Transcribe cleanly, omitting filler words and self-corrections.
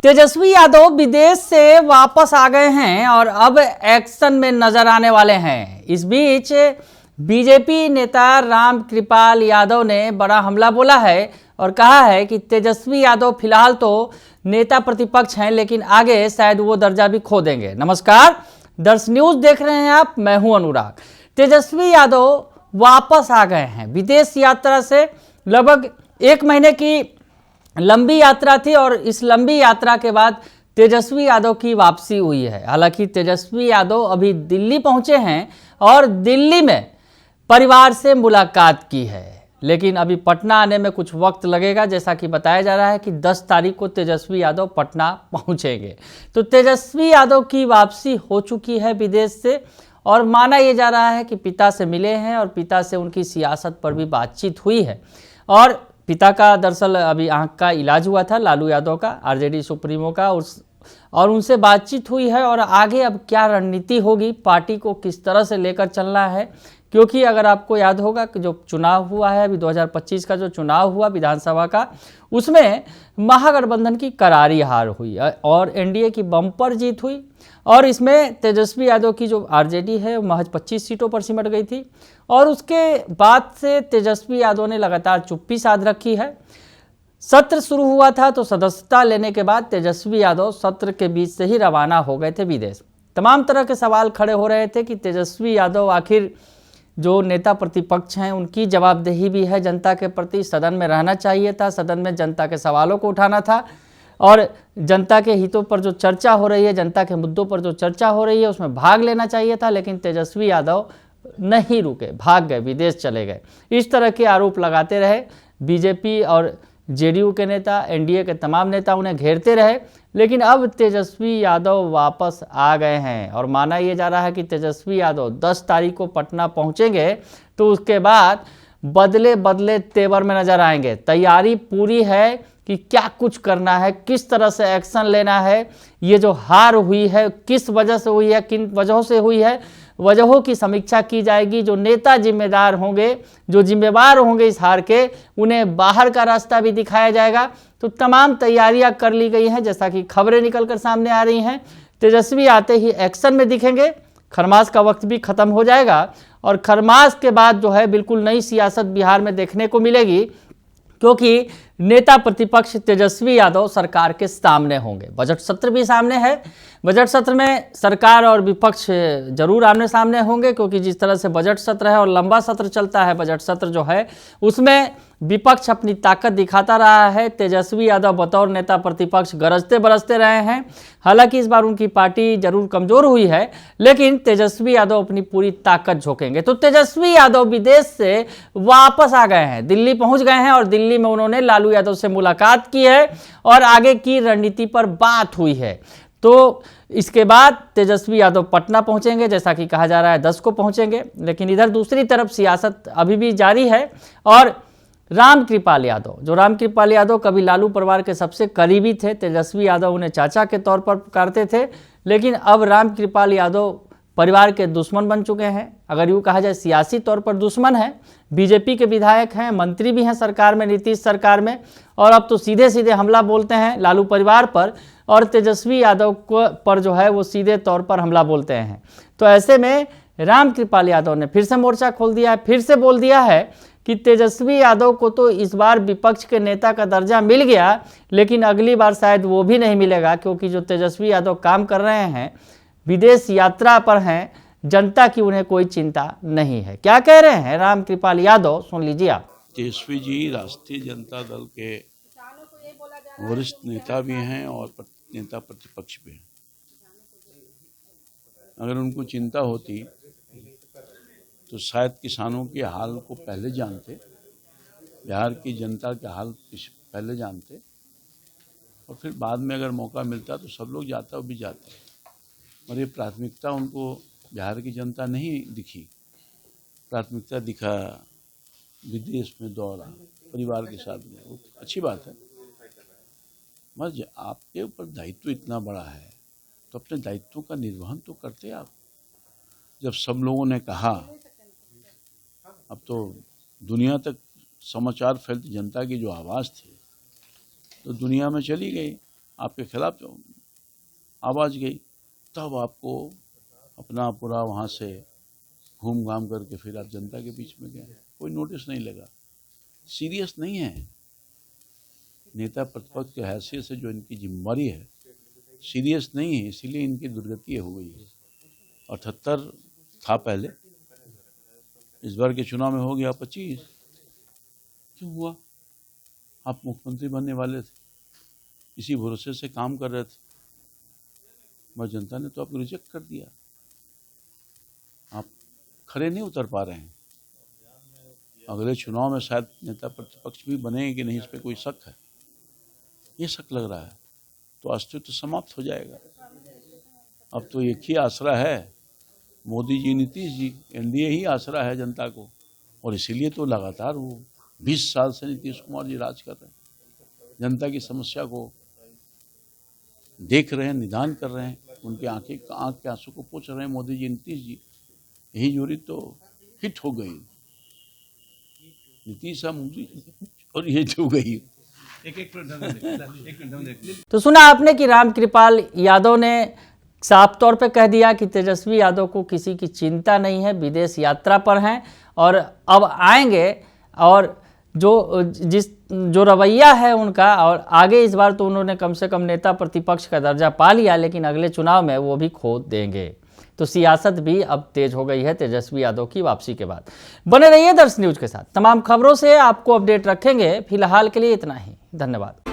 तेजस्वी यादव विदेश से वापस आ गए हैं और अब एक्शन में नजर आने वाले हैं। इस बीच बीजेपी नेता रामकृपाल यादव ने बड़ा हमला बोला है और कहा है कि तेजस्वी यादव फिलहाल तो नेता प्रतिपक्ष हैं, लेकिन आगे शायद वो दर्जा भी खो देंगे। नमस्कार, दर्श न्यूज देख रहे हैं आप, मैं हूं अनुराग। तेजस्वी यादव वापस आ गए हैं विदेश यात्रा से। लगभग 1 महीने की लंबी यात्रा थी और इस लंबी यात्रा के बाद तेजस्वी यादव की वापसी हुई है। हालांकि तेजस्वी यादव अभी दिल्ली पहुंचे हैं और दिल्ली में परिवार से मुलाकात की है, लेकिन अभी पटना आने में कुछ वक्त लगेगा। जैसा कि बताया जा रहा है कि 10 तारीख को तेजस्वी यादव पटना पहुंचेंगे। तो तेजस्वी यादव की वापसी हो चुकी है विदेश से और माना यह जा रहा है कि पिता से मिले हैं और पिता से उनकी सियासत पर भी बातचीत हुई है। और पिता का दरअसल अभी आंख का इलाज हुआ था, लालू यादव का, आरजेडी सुप्रीमो का, और उनसे बातचीत हुई है। और आगे अब क्या रणनीति होगी, पार्टी को किस तरह से लेकर चलना है, क्योंकि अगर आपको याद होगा कि जो चुनाव हुआ है अभी 2025 का जो चुनाव हुआ विधानसभा का, उसमें महागठबंधन की करारी हार हुई और एनडीए की बम्पर जीत हुई। और इसमें तेजस्वी यादव की जो आरजेडी है वो महज 25 सीटों पर सिमट गई थी। और उसके बाद से तेजस्वी यादव ने लगातार चुप्पी साध रखी है। सत्र शुरू हुआ था तो सदस्यता लेने के बाद तेजस्वी यादव सत्र के बीच से ही रवाना हो गए थे विदेश। तमाम तरह के सवाल खड़े हो रहे थे कि तेजस्वी यादव आखिर जो नेता प्रतिपक्ष हैं उनकी जवाबदेही भी है जनता के प्रति, सदन में रहना चाहिए था, सदन में जनता के सवालों को उठाना था और जनता के हितों पर जो चर्चा हो रही है, जनता के मुद्दों पर जो चर्चा हो रही है उसमें भाग लेना चाहिए था। लेकिन तेजस्वी यादव नहीं रुके, भाग गए, विदेश चले गए। इस तरह के आरोप लगाते रहे बीजेपी और जेडीयू के नेता, एनडीए के तमाम नेता उन्हें घेरते रहे। लेकिन अब तेजस्वी यादव वापस आ गए हैं और माना यह जा रहा है कि तेजस्वी यादव 10 तारीख को पटना पहुंचेंगे तो उसके बाद बदले बदले तेवर में नजर आएंगे। तैयारी पूरी है कि क्या कुछ करना है, किस तरह से एक्शन लेना है। ये जो हार हुई है किस वजह से हुई है, किन वजहों से हुई है, वजहों की समीक्षा की जाएगी। जो नेता जिम्मेदार होंगे, जो जिम्मेवार होंगे इस हार के, उन्हें बाहर का रास्ता भी दिखाया जाएगा। तो तमाम तैयारियां कर ली गई हैं, जैसा कि खबरें निकलकर सामने आ रही हैं। तेजस्वी आते ही एक्शन में दिखेंगे। खरमास का वक्त भी खत्म हो जाएगा और खरमास के बाद जो है बिल्कुल नई सियासत बिहार में देखने को मिलेगी, क्योंकि नेता प्रतिपक्ष तेजस्वी यादव सरकार के सामने होंगे। बजट सत्र भी सामने है। बजट सत्र में सरकार और विपक्ष जरूर आमने सामने होंगे, क्योंकि जिस तरह से बजट सत्र है और लंबा सत्र चलता है, बजट सत्र जो है उसमें विपक्ष अपनी ताकत दिखाता रहा है। तेजस्वी यादव बतौर नेता प्रतिपक्ष गरजते बरसते रहे हैं। हालांकि इस बार उनकी पार्टी जरूर कमजोर हुई है, लेकिन तेजस्वी यादव अपनी पूरी ताकत झोंकेंगे। तो तेजस्वी यादव विदेश से वापस आ गए हैं, दिल्ली पहुंच गए हैं और दिल्ली में उन्होंने लालू यादव से मुलाकात की है और आगे की रणनीति पर बात हुई है। तो इसके बाद तेजस्वी यादव पटना पहुंचेंगे, जैसा कि कहा जा रहा है 10 को पहुंचेंगे। लेकिन इधर दूसरी तरफ सियासत अभी भी जारी है और रामकृपाल यादव, जो रामकृपाल यादव कभी लालू परिवार के सबसे करीबी थे, तेजस्वी यादव उन्हें चाचा के तौर पर पुकारते थे, लेकिन अब रामकृपाल यादव परिवार के दुश्मन बन चुके हैं। अगर यूँ कहा जाए सियासी तौर पर दुश्मन है। बीजेपी के विधायक हैं, मंत्री भी हैं सरकार में, नीतीश सरकार में, और अब तो सीधे सीधे हमला बोलते हैं लालू परिवार पर और तेजस्वी यादव को पर जो है वो सीधे तौर पर हमला बोलते हैं। तो ऐसे में रामकृपाल यादव ने फिर से मोर्चा खोल दिया है, फिर से बोल दिया है कि तेजस्वी यादव को तो इस बार विपक्ष के नेता का दर्जा मिल गया, लेकिन अगली बार शायद वो भी नहीं मिलेगा, क्योंकि जो तेजस्वी यादव काम कर रहे हैं, विदेश यात्रा पर हैं, जनता की उन्हें कोई चिंता नहीं है। क्या कह रहे हैं रामकृपाल यादव, सुन लीजिए आप। तेजस्वी जी राष्ट्रीय जनता दल के वरिष्ठ नेता भी हैं और नेता प्रतिपक्ष भी हैं। अगर उनको चिंता होती तो शायद किसानों के हाल को पहले जानते, बिहार की जनता के हाल पहले जानते और फिर बाद में अगर मौका मिलता तो सब लोग जाता वो भी जाते। और ये प्राथमिकता उनको बिहार की जनता नहीं दिखी, प्राथमिकता दिखा विदेश में दौरा, परिवार के साथ में। वो अच्छी बात है, मगर आपके ऊपर दायित्व इतना बड़ा है तो अपने दायित्वों का निर्वहन तो करते आप। जब सब लोगों ने कहा, अब तो दुनिया तक समाचार फैलती, जनता की जो आवाज़ थी तो दुनिया में चली गई आपके खिलाफ जो आवाज़ गई, तब आपको अपना पूरा वहाँ से घूम घाम करके फिर आप जनता के बीच में गए। कोई नोटिस नहीं लगा, सीरियस नहीं है। नेता प्रतिपक्ष की हैसियत से जो इनकी जिम्मेदारी है, सीरियस नहीं है, इसीलिए इनकी दुर्गति हो गई है। 78 था पहले, इस बार के चुनाव में हो गया 25। क्यों हुआ? आप मुख्यमंत्री बनने वाले थे, इसी भरोसे से काम कर रहे थे, मगर जनता ने तो आपको रिजेक्ट कर दिया। आप खड़े नहीं उतर पा रहे हैं। अगले चुनाव में शायद नेता प्रतिपक्ष भी बनेंगे कि नहीं, इस पर कोई शक है। ये शक लग रहा है तो अस्तित्व तो समाप्त हो जाएगा। अब तो एक ही आसरा है, मोदी जी, नीतीश जी, एनडीए ही आसरा है जनता को। और इसीलिए तो लगातार वो 20 साल से नीतीश कुमार जी राज कर रहे हैं, जनता की समस्या को देख रहे हैं, निदान कर रहे हैं, उनके आंख के आंसू को पोंछ रहे हैं मोदी जी, नीतीश जी। यही जोड़ी तो हिट हो गई, नीतीश मोदी और ये जो गई। तो सुना आपने कि रामकृपाल यादव ने साफ तौर पे कह दिया कि तेजस्वी यादव को किसी की चिंता नहीं है, विदेश यात्रा पर हैं और अब आएंगे। और जो रवैया है उनका, और आगे इस बार तो उन्होंने कम से कम नेता प्रतिपक्ष का दर्जा पा लिया, लेकिन अगले चुनाव में वो भी खो देंगे। तो सियासत भी अब तेज हो गई है तेजस्वी यादव की वापसी के बाद। बने रहिए दर्श न्यूज के साथ, तमाम खबरों से आपको अपडेट रखेंगे। फिलहाल के लिए इतना ही, धन्यवाद।